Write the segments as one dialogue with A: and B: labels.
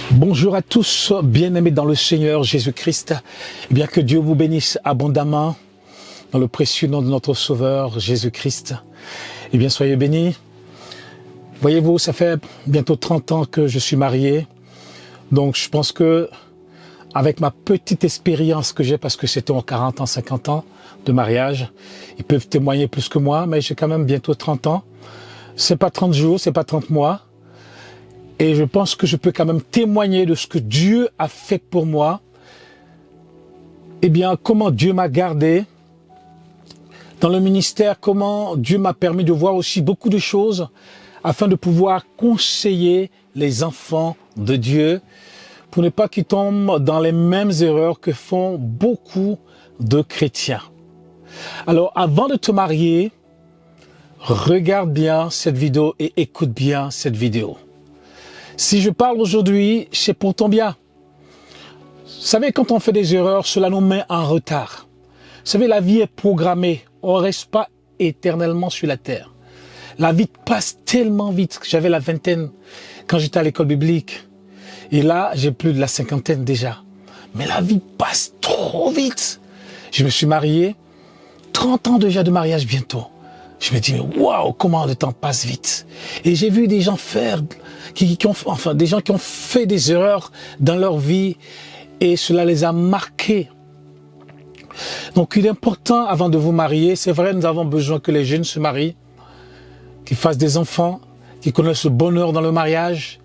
A: Bonjour à tous, bien-aimés dans le Seigneur Jésus-Christ. Eh bien, que Dieu vous bénisse abondamment dans le précieux nom de notre Sauveur Jésus-Christ. Eh bien, soyez bénis. Voyez-vous, ça fait bientôt 30 ans que je suis marié. Donc, je pense que avec ma petite expérience que j'ai, parce que c'était en 40 ans, 50 ans de mariage, ils peuvent témoigner plus que moi, mais j'ai quand même bientôt 30 ans. C'est pas 30 jours, c'est pas 30 mois. Et je pense que je peux quand même témoigner de ce que Dieu a fait pour moi. Eh bien, comment Dieu m'a gardé dans le ministère, comment Dieu m'a permis de voir aussi beaucoup de choses afin de pouvoir conseiller les enfants de Dieu pour ne pas qu'ils tombent dans les mêmes erreurs que font beaucoup de chrétiens. Alors, avant de te marier, regarde bien cette vidéo et écoute bien cette vidéo. Si je parle aujourd'hui, c'est pour ton bien. Vous savez, quand on fait des erreurs, cela nous met en retard. Vous savez, la vie est programmée. On ne reste pas éternellement sur la terre. La vie passe tellement vite. J'avais la vingtaine quand j'étais à l'école biblique. Et là, j'ai plus de la cinquantaine déjà. Mais la vie passe trop vite. Je me suis marié, 30 ans déjà de mariage bientôt. Je me dis, mais waouh, comment le temps passe vite. Et j'ai vu des gens faire, des gens qui ont fait des erreurs dans leur vie et cela les a marqués. Donc il est important avant de vous marier, c'est vrai, nous avons besoin que les jeunes se marient, qu'ils fassent des enfants, qu'ils connaissent le bonheur dans le mariage,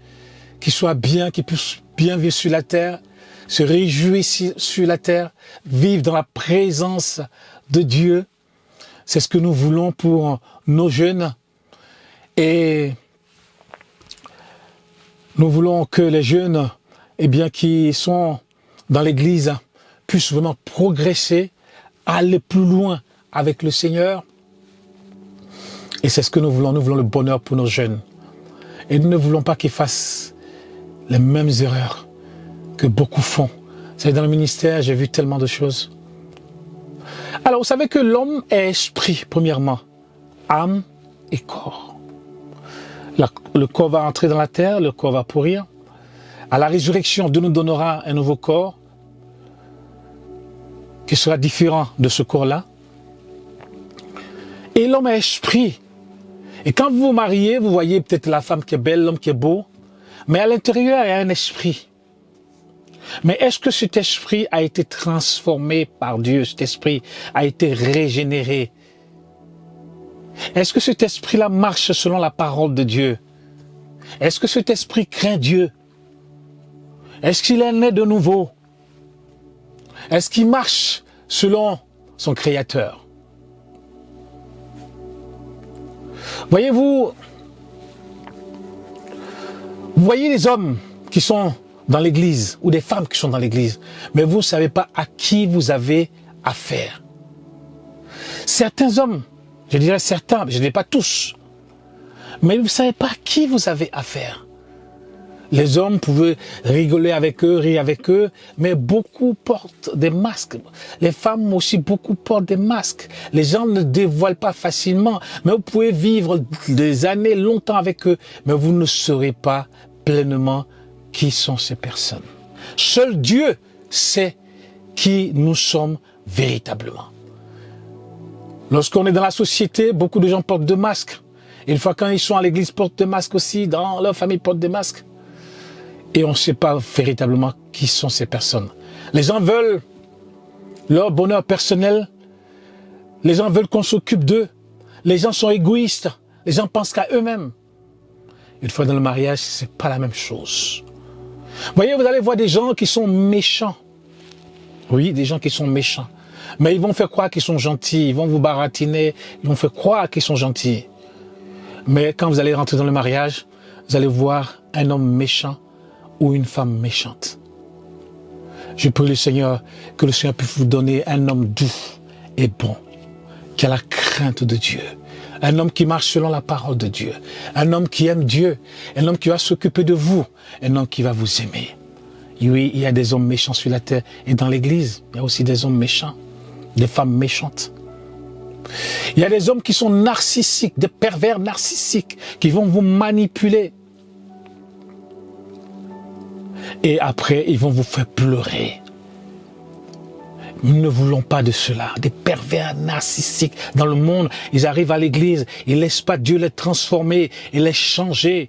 A: qu'ils soient bien, qu'ils puissent bien vivre sur la terre, se réjouir sur la terre, vivre dans la présence de Dieu. C'est ce que nous voulons pour nos jeunes. Et nous voulons que les jeunes, eh bien, qui sont dans l'église, puissent vraiment progresser, aller plus loin avec le Seigneur. Et c'est ce que nous voulons. Nous voulons le bonheur pour nos jeunes. Et nous ne voulons pas qu'ils fassent les mêmes erreurs que beaucoup font. Vous savez, dans le ministère, j'ai vu tellement de choses. Alors, vous savez que l'homme est esprit, premièrement, âme et corps. Le corps va entrer dans la terre, le corps va pourrir. À la résurrection, Dieu nous donnera un nouveau corps qui sera différent de ce corps-là. Et l'homme est esprit. Et quand vous vous mariez, vous voyez peut-être la femme qui est belle, l'homme qui est beau, mais à l'intérieur, il y a un esprit. Mais est-ce que cet esprit a été transformé par Dieu? Cet esprit a été régénéré? Est-ce que cet esprit-là marche selon la parole de Dieu? Est-ce que cet esprit craint Dieu? Est-ce qu'il est né de nouveau? Est-ce qu'il marche selon son Créateur? Voyez-vous, vous voyez les hommes qui sont dans l'église, ou des femmes qui sont dans l'église, mais vous ne savez pas à qui vous avez affaire. Certains hommes, je dirais certains, je ne dis pas tous, mais vous ne savez pas à qui vous avez affaire. Les hommes pouvaient rigoler avec eux, rire avec eux, mais beaucoup portent des masques. Les femmes aussi, beaucoup portent des masques. Les gens ne dévoilent pas facilement, mais vous pouvez vivre des années longtemps avec eux, mais vous ne saurez pas pleinement qui sont ces personnes. Seul Dieu sait qui nous sommes véritablement. Lorsqu'on est dans la société, beaucoup de gens portent des masques. Et une fois quand ils sont à l'église, ils portent des masques aussi, dans leur famille, ils portent des masques. Et on ne sait pas véritablement qui sont ces personnes. Les gens veulent leur bonheur personnel. Les gens veulent qu'on s'occupe d'eux. Les gens sont égoïstes. Les gens pensent qu'à eux-mêmes. Une fois dans le mariage, c'est pas la même chose. Voyez, vous allez voir des gens qui sont méchants. Oui, des gens qui sont méchants. Mais ils vont faire croire qu'ils sont gentils. Ils vont vous baratiner. Ils vont faire croire qu'ils sont gentils. Mais quand vous allez rentrer dans le mariage, vous allez voir un homme méchant ou une femme méchante. Je prie le Seigneur, que le Seigneur puisse vous donner un homme doux et bon, qui a la crainte de Dieu. Un homme qui marche selon la parole de Dieu. Un homme qui aime Dieu. Un homme qui va s'occuper de vous. Un homme qui va vous aimer. Oui, il y a des hommes méchants sur la terre. Et dans l'église, il y a aussi des hommes méchants. Des femmes méchantes. Il y a des hommes qui sont narcissiques, des pervers narcissiques, qui vont vous manipuler. Et après, ils vont vous faire pleurer. Nous ne voulons pas de cela. Des pervers narcissiques dans le monde, ils arrivent à l'église, ils ne laissent pas Dieu les transformer et les changer.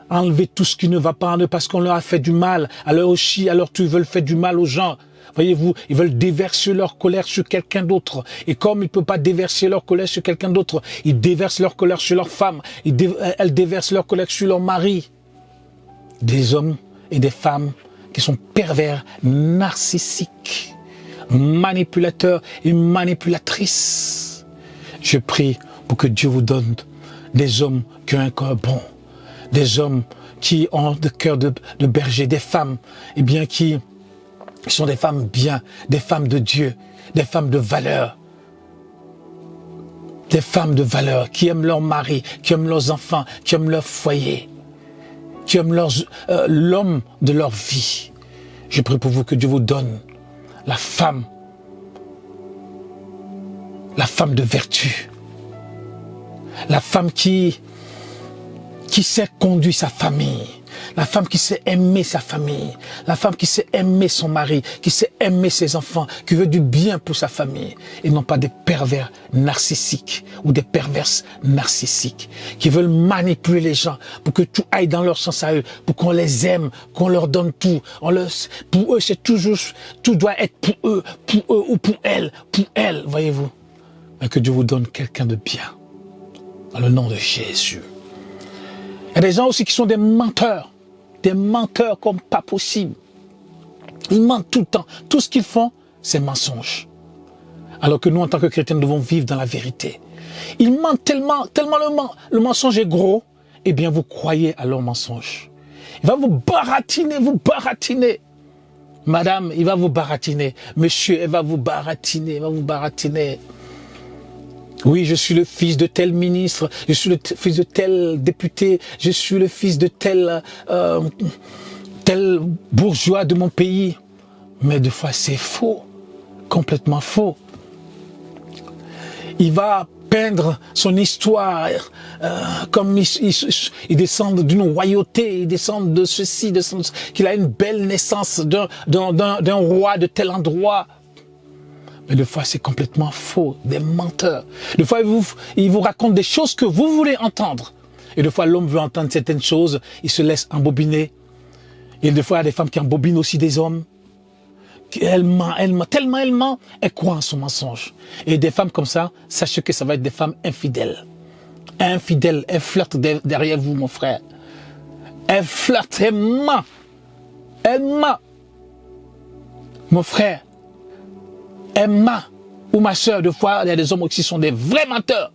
A: Enlever tout ce qui ne va pas en eux parce qu'on leur a fait du mal. Alors aussi, alors tu veulent faire du mal aux gens. Voyez-vous, ils veulent déverser leur colère sur quelqu'un d'autre. Et comme ils ne peuvent pas déverser leur colère sur quelqu'un d'autre, ils déversent leur colère sur leur femme. Elles déversent leur colère sur leur mari. Des hommes et des femmes qui sont pervers, narcissiques, manipulateurs et manipulatrices. Je prie pour que Dieu vous donne des hommes qui ont un cœur bon, des hommes qui ont le cœur de berger, des femmes eh bien, qui sont des femmes bien, des femmes de Dieu, des femmes de valeur. Des femmes de valeur qui aiment leur mari, qui aiment leurs enfants, qui aiment leur foyer, qui aiment l'homme de leur vie. Je prie pour vous que Dieu vous donne la femme de vertu, la femme qui sait conduire sa famille, la femme qui sait aimer sa famille, la femme qui sait aimer son mari, qui sait aimer ses enfants, qui veut du bien pour sa famille, et non pas des pervers narcissiques ou des perverses narcissiques, qui veulent manipuler les gens pour que tout aille dans leur sens à eux, pour qu'on les aime, qu'on leur donne tout. Pour eux, c'est toujours, tout doit être pour eux ou pour elles, voyez-vous. Mais que Dieu vous donne quelqu'un de bien, dans le nom de Jésus. Il y a des gens aussi qui sont des menteurs comme pas possible. Ils mentent tout le temps. Tout ce qu'ils font, c'est mensonge. Alors que nous, en tant que chrétiens, nous devons vivre dans la vérité. Ils mentent tellement le mensonge est gros, eh bien vous croyez à leur mensonge. Il va vous baratiner. Madame, il va vous baratiner. Monsieur, il va vous baratiner. Oui, je suis le fils de tel ministre, je suis le fils de tel député, je suis le fils de tel bourgeois de mon pays. Mais des fois, c'est faux, complètement faux. Il va peindre son histoire comme il descend d'une royauté, il descend de ceci, qu'il a une belle naissance d'un roi de tel endroit. Mais des fois, c'est complètement faux, des menteurs. Des fois, ils vous racontent des choses que vous voulez entendre. Et des fois, l'homme veut entendre certaines choses, il se laisse embobiner. Et des fois, il y a des femmes qui embobinent aussi des hommes. Elle ment, tellement, elle croit en son mensonge. Et des femmes comme ça, sachez que ça va être des femmes infidèles. Infidèles, elles flirtent derrière vous, mon frère. Elles flirtent, elles ment. Elle ment. Mon frère, elle ment. Ou ma soeur, des fois, il y a des hommes qui sont des vrais menteurs.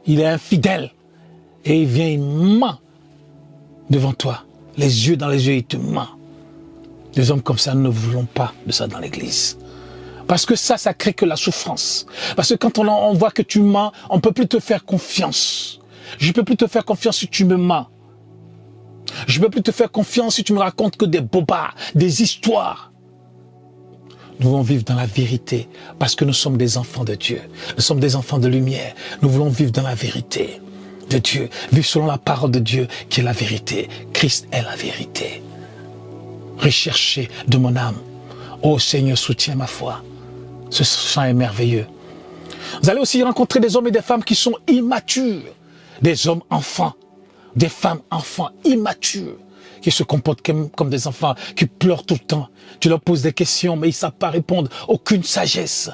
A: Il est infidèle. Et il vient, il ment devant toi. Les yeux dans les yeux, il te ment. Des hommes comme ça, nous ne voulons pas de ça dans l'église. Parce que ça crée que la souffrance. Parce que quand on voit que tu mens, on ne peut plus te faire confiance. Je ne peux plus te faire confiance si tu me mens. Je ne peux plus te faire confiance si tu me racontes que des bobards, des histoires. Nous voulons vivre dans la vérité parce que nous sommes des enfants de Dieu. Nous sommes des enfants de lumière. Nous voulons vivre dans la vérité de Dieu. Vivre selon la parole de Dieu qui est la vérité. Christ est la vérité. Recherchez de mon âme. Ô Seigneur, soutiens ma foi. Ce chant est merveilleux. Vous allez aussi rencontrer des hommes et des femmes qui sont immatures. Des hommes enfants. Des femmes enfants immatures. Qui se comportent comme des enfants, qui pleurent tout le temps. Tu leur poses des questions, mais ils ne savent pas répondre. Aucune sagesse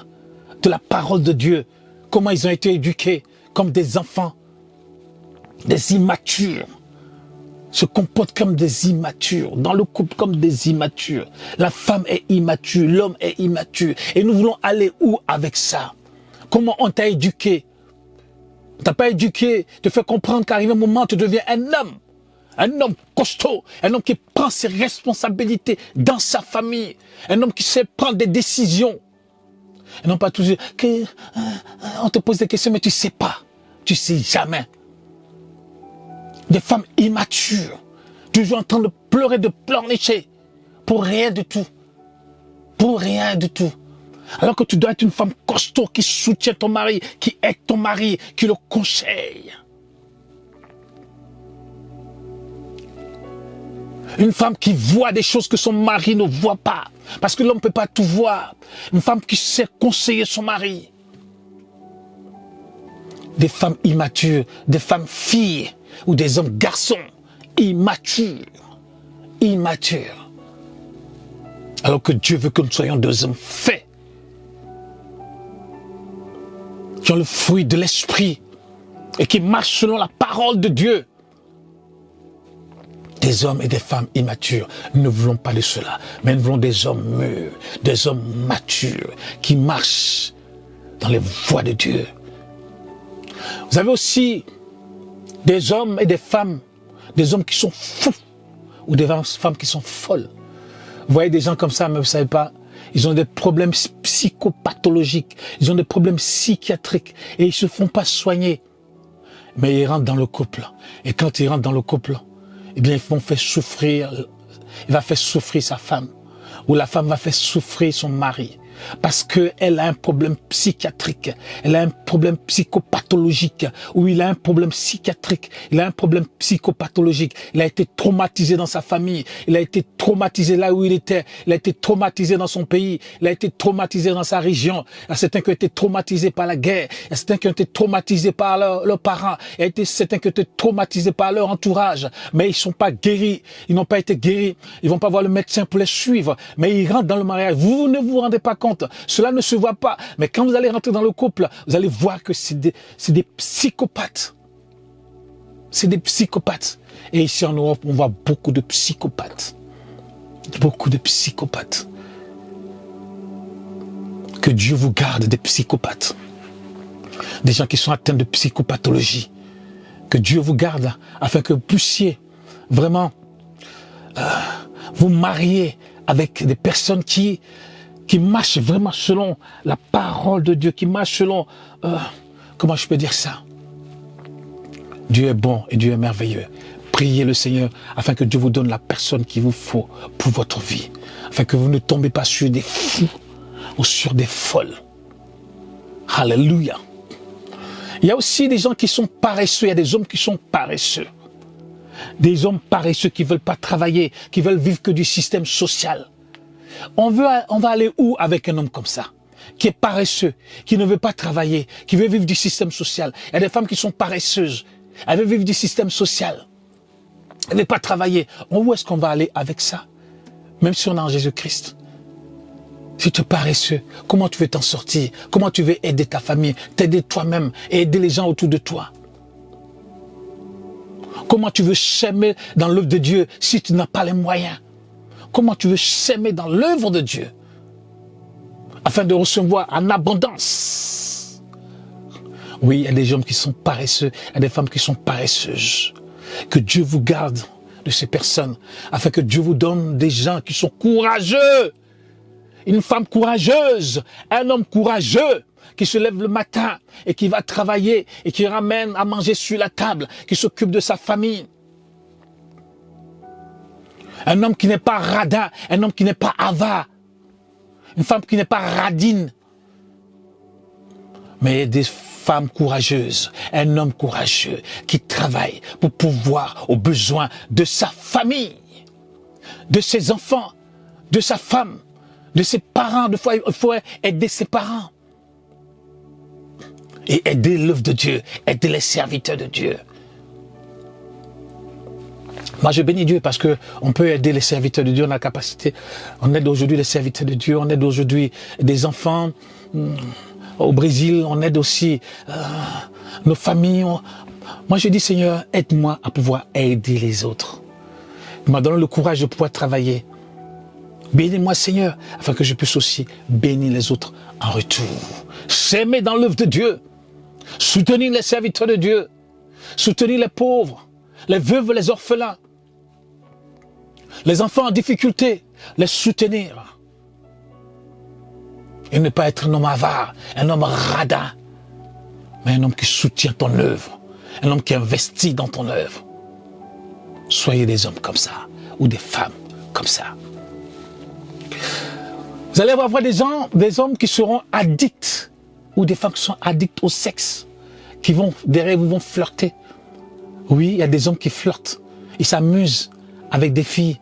A: de la parole de Dieu. Comment ils ont été éduqués comme des enfants. Des immatures. Se comportent comme des immatures, dans le couple comme des immatures. La femme est immature, l'homme est immature. Et nous voulons aller où avec ça? Comment on t'a éduqué? On t'a pas éduqué, te fait comprendre qu'arrivé un moment, tu deviens un homme costaud, un homme qui prend ses responsabilités dans sa famille, un homme qui sait prendre des décisions. Et non pas toujours que on te pose des questions, mais tu sais pas, tu sais jamais. Des femmes immatures, toujours en train de pleurer, de pleurnicher, pour rien du tout. Pour rien du tout. Alors que tu dois être une femme costaud qui soutient ton mari, qui aide ton mari, qui le conseille. Une femme qui voit des choses que son mari ne voit pas. Parce que l'homme ne peut pas tout voir. Une femme qui sait conseiller son mari. Des femmes immatures, des femmes filles ou des hommes garçons immatures. Immatures. Alors que Dieu veut que nous soyons des hommes faits. Qui ont le fruit de l'esprit et qui marchent selon la parole de Dieu. Des hommes et des femmes immatures. Nous ne voulons pas de cela, mais nous voulons des hommes mûrs, des hommes matures, qui marchent dans les voies de Dieu. Vous avez aussi des hommes et des femmes, des hommes qui sont fous, ou des femmes qui sont folles. Vous voyez des gens comme ça, mais vous ne savez pas, ils ont des problèmes psychopathologiques, ils ont des problèmes psychiatriques, et ils ne se font pas soigner. Mais ils rentrent dans le couple. Et quand ils rentrent dans le couple, eh bien, ils vont faire souffrir, il va faire souffrir sa femme, ou la femme va faire souffrir son mari, parce qu'elle a un problème psychiatrique, elle a un problème psychopathologique, ou il a un problème psychiatrique, il a un problème psychopathologique, il a été traumatisé dans sa famille, il a été traumatisé là où il était, il a été traumatisé dans son pays, il a été traumatisé dans sa région, il y a certains qui ont été traumatisés par la guerre, il y a certains qui ont été traumatisés par leurs parents, il y a certains qui ont été traumatisés par leur entourage, mais ils ne sont pas guéris, ils n'ont pas été guéris, ils vont pas voir le médecin pour les suivre, mais ils rentrent dans le mariage, vous ne vous rendez pas compte. Cela ne se voit pas. Mais quand vous allez rentrer dans le couple, vous allez voir que c'est des psychopathes. C'est des psychopathes. Et ici en Europe, on voit beaucoup de psychopathes. Beaucoup de psychopathes. Que Dieu vous garde des psychopathes. Des gens qui sont atteints de psychopathologie. Que Dieu vous garde afin que vous puissiez vraiment vous marier avec des personnes qui marchent vraiment selon la parole de Dieu, qui marchent selon... comment je peux dire ça? Dieu est bon et Dieu est merveilleux. Priez le Seigneur afin que Dieu vous donne la personne qu'il vous faut pour votre vie. Afin que vous ne tombez pas sur des fous ou sur des folles. Alléluia. Il y a aussi des gens qui sont paresseux, il y a des hommes qui sont paresseux. Des hommes paresseux qui ne veulent pas travailler, qui veulent vivre que du système social. On va aller où avec un homme comme ça, qui est paresseux, qui ne veut pas travailler, qui veut vivre du système social? Il y a des femmes qui sont paresseuses, elles veulent vivre du système social, elles ne veulent pas travailler. Où est-ce qu'on va aller avec ça? Même si on est en Jésus-Christ. Si tu es paresseux, comment tu veux t'en sortir? Comment tu veux aider ta famille, t'aider toi-même et aider les gens autour de toi? Comment tu veux s'aimer dans l'œuvre de Dieu si tu n'as pas les moyens? Comment tu veux s'aimer dans l'œuvre de Dieu afin de recevoir en abondance? Oui, il y a des hommes qui sont paresseux, il y a des femmes qui sont paresseuses. Que Dieu vous garde de ces personnes afin que Dieu vous donne des gens qui sont courageux. Une femme courageuse, un homme courageux qui se lève le matin et qui va travailler et qui ramène à manger sur la table, qui s'occupe de sa famille. Un homme qui n'est pas radin, un homme qui n'est pas avare, une femme qui n'est pas radine, mais des femmes courageuses, un homme courageux qui travaille pour pouvoir aux besoins de sa famille, de ses enfants, de sa femme, de ses parents. Des fois, il faut aider ses parents et aider l'œuvre de Dieu, aider les serviteurs de Dieu. Moi, je bénis Dieu parce que on peut aider les serviteurs de Dieu, on a la capacité. On aide aujourd'hui les serviteurs de Dieu, on aide aujourd'hui des enfants au Brésil, on aide aussi nos familles. Moi, je dis, Seigneur, aide-moi à pouvoir aider les autres. Il m'a donné le courage de pouvoir travailler. Bénis-moi, Seigneur, afin que je puisse aussi bénir les autres en retour. S'aimer dans l'œuvre de Dieu, soutenir les serviteurs de Dieu, soutenir les pauvres, les veuves, les orphelins, les enfants en difficulté, les soutenir. Et ne pas être un homme avare, un homme radin, mais un homme qui soutient ton œuvre, un homme qui investit dans ton œuvre. Soyez des hommes comme ça, ou des femmes comme ça. Vous allez avoir des hommes qui seront addicts, ou des femmes qui sont addictes au sexe, derrière vous vont flirter. Oui, il y a des hommes qui flirtent, ils s'amusent avec des filles.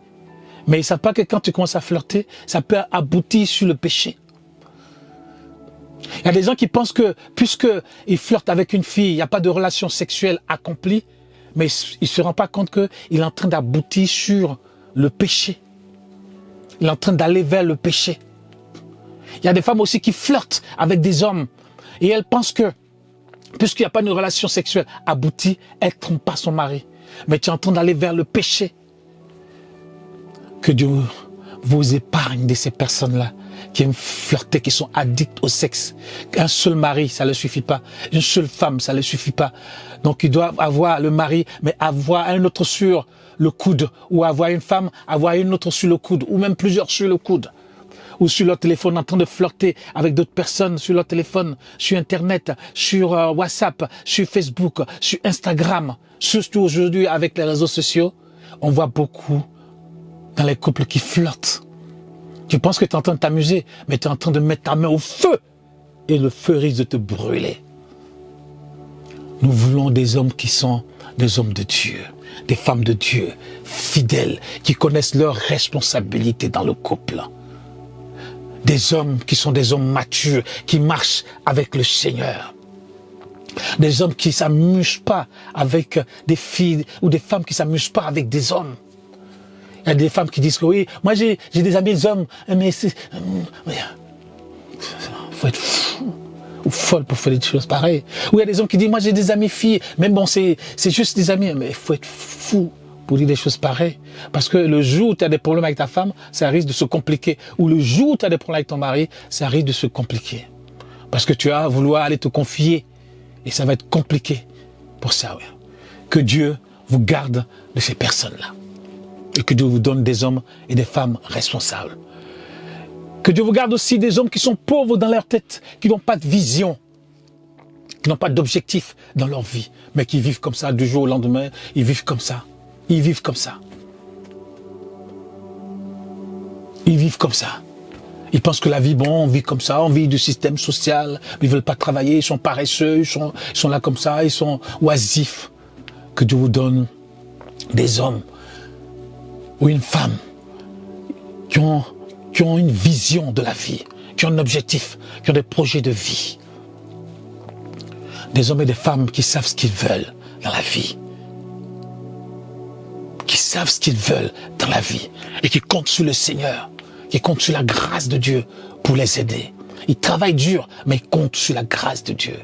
A: Mais ils ne savent pas que quand tu commences à flirter, ça peut aboutir sur le péché. Il y a des gens qui pensent que, puisqu'ils flirtent avec une fille, il n'y a pas de relation sexuelle accomplie, mais ils ne se rendent pas compte qu'il est en train d'aboutir sur le péché. Il est en train d'aller vers le péché. Il y a des femmes aussi qui flirtent avec des hommes et elles pensent que, puisqu'il n'y a pas une relation sexuelle aboutie, elles ne trompent pas son mari. Mais tu es en train d'aller vers le péché. Que Dieu vous épargne de ces personnes-là qui aiment flirter, qui sont addicts au sexe. Un seul mari, ça ne suffit pas. Une seule femme, ça ne suffit pas. Donc ils doivent avoir le mari, mais avoir un autre sur le coude. Ou avoir une femme, avoir une autre sur le coude. Ou même plusieurs sur le coude. Ou sur leur téléphone, en train de flirter avec d'autres personnes sur leur téléphone, sur Internet, sur WhatsApp, sur Facebook, sur Instagram. Surtout aujourd'hui avec les réseaux sociaux, on voit beaucoup dans les couples qui flirtent. Tu penses que tu es en train de t'amuser, mais tu es en train de mettre ta main au feu. Et le feu risque de te brûler. Nous voulons des hommes qui sont des hommes de Dieu, des femmes de Dieu, fidèles, qui connaissent leurs responsabilités dans le couple. Des hommes qui sont des hommes matures, qui marchent avec le Seigneur. Des hommes qui ne s'amusent pas avec des filles ou des femmes qui ne s'amusent pas avec des hommes. Il y a des femmes qui disent que oui, moi j'ai des amis hommes, mais c'est... Il faut être fou ou folle pour faire des choses pareilles. Ou il y a des hommes qui disent, moi j'ai des amis filles, mais bon, c'est juste des amis, mais il faut être fou pour dire des choses pareilles. Parce que le jour où tu as des problèmes avec ta femme, ça risque de se compliquer. Ou le jour où tu as des problèmes avec ton mari, ça risque de se compliquer. Parce que tu vas vouloir aller te confier. Et ça va être compliqué pour ça. Oui. Que Dieu vous garde de ces personnes-là. Et que Dieu vous donne des hommes et des femmes responsables. Que Dieu vous garde aussi des hommes qui sont pauvres dans leur tête, qui n'ont pas de vision, qui n'ont pas d'objectif dans leur vie, mais qui vivent comme ça du jour au lendemain, ils vivent comme ça. Ils vivent comme ça. Ils vivent comme ça. Ils pensent que la vie, bon, on vit comme ça, on vit du système social, ils ne veulent pas travailler, ils sont paresseux, ils sont là comme ça, ils sont oisifs. Que Dieu vous donne des hommes ou une femme qui ont une vision de la vie, qui ont un objectif, qui ont des projets de vie. Des hommes et des femmes qui savent ce qu'ils veulent dans la vie. Qui savent ce qu'ils veulent dans la vie et qui comptent sur le Seigneur, qui comptent sur la grâce de Dieu pour les aider. Ils travaillent dur, mais ils comptent sur la grâce de Dieu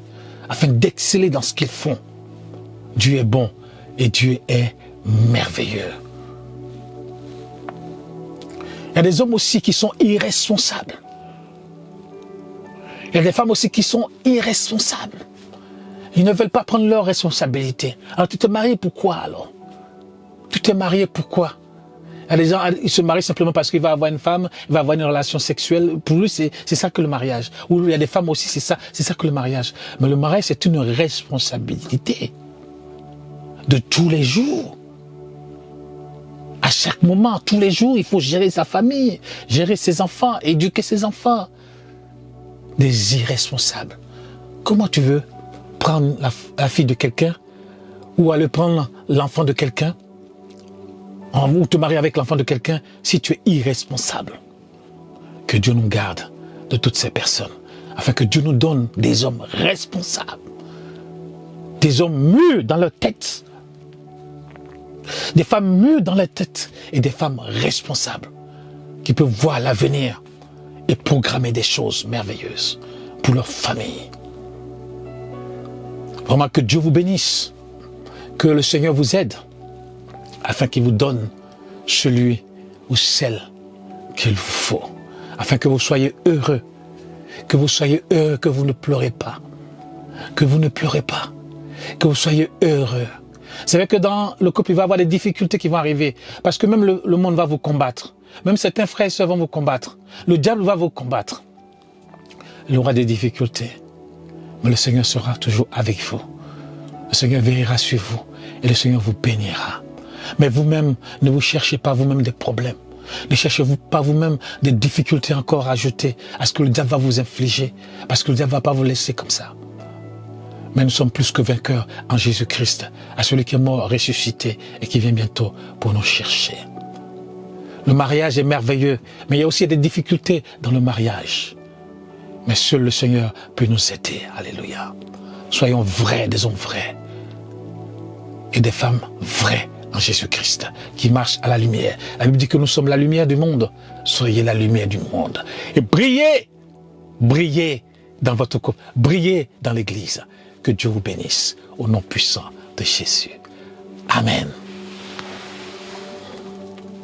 A: afin d'exceller dans ce qu'ils font. Dieu est bon et Dieu est merveilleux. Il y a des hommes aussi qui sont irresponsables. Il y a des femmes aussi qui sont irresponsables. Ils ne veulent pas prendre leurs responsabilités. Alors tu te maries pourquoi alors? Tu t'es marié pourquoi? Il y a des gens, ils se marient simplement parce qu'il va avoir une femme, il va avoir une relation sexuelle. Pour lui, c'est ça que le mariage. Ou il y a des femmes aussi, c'est ça que le mariage. Mais le mariage, c'est une responsabilité de tous les jours. À chaque moment, tous les jours, il faut gérer sa famille, gérer ses enfants, éduquer ses enfants. Des irresponsables. Comment tu veux prendre la fille de quelqu'un ou aller prendre l'enfant de quelqu'un ou te marier avec l'enfant de quelqu'un si tu es irresponsable? Que Dieu nous garde de toutes ces personnes, afin que Dieu nous donne des hommes responsables, des hommes mûrs dans leur tête, des femmes mûres dans leur tête et des femmes responsables qui peuvent voir l'avenir et programmer des choses merveilleuses pour leur famille. Vraiment que Dieu vous bénisse, que le Seigneur vous aide, afin qu'il vous donne celui ou celle qu'il vous faut, afin que vous soyez heureux, que vous ne pleurez pas, que vous ne pleurez pas, que vous soyez heureux. C'est vrai que dans le couple, il va y avoir des difficultés qui vont arriver, parce que même le monde va vous combattre, même certains frères et sœurs vont vous combattre, le diable va vous combattre. Il y aura des difficultés, mais le Seigneur sera toujours avec vous. Le Seigneur veillera sur vous et le Seigneur vous bénira. Mais vous-même, ne vous cherchez pas vous-même des problèmes. Ne cherchez-vous pas vous-même des difficultés encore à ajouter à ce que le diable va vous infliger. Parce que le diable ne va pas vous laisser comme ça. Mais nous sommes plus que vainqueurs en Jésus-Christ, à celui qui est mort, ressuscité et qui vient bientôt pour nous chercher. Le mariage est merveilleux, mais il y a aussi des difficultés dans le mariage. Mais seul le Seigneur peut nous aider. Alléluia. Soyons vrais, des hommes vrais. Et des femmes vraies en Jésus-Christ, qui marchent à la lumière. La Bible dit que nous sommes la lumière du monde. Soyez la lumière du monde. Et brillez, brillez dans votre couple, brillez dans l'église. Que Dieu vous bénisse au nom puissant de Jésus. Amen.